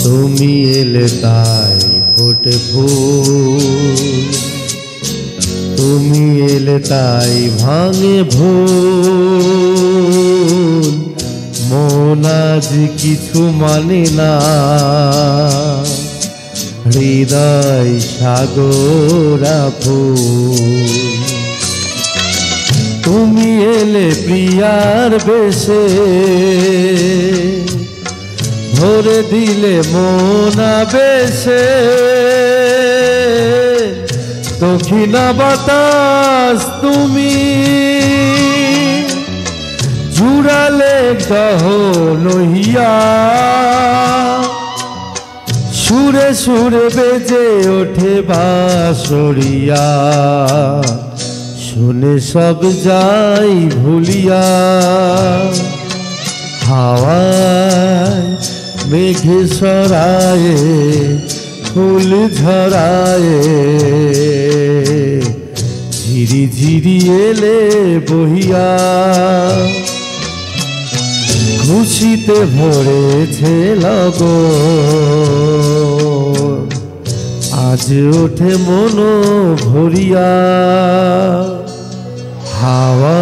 তুমি এলে তাই ফোটে ফুল, তুমি এলে তাই ভাঙে ভুল। মন আজ কিছু মানে না, হৃদয় সাগরা ফুল। তুমি এলে প্রিয়ার বেশে, ভরে দিলে মন আবেশে। দক্ষিণা বাতাস তুমি জুড়ালে দহলহিয়া, সুরে সুরে বেজে ওঠে বাঁশরিয়া। শুনে সব যাই ভুলিয়া, হাওয়ায় মেঘে সরায়ে ফুল ঝরায়ে। ঝিরি ঝিরি এলে বহিয়া, খুশিতে ভরেছে লগন। আজ ওঠে মন ভরিয়া, হাওয়া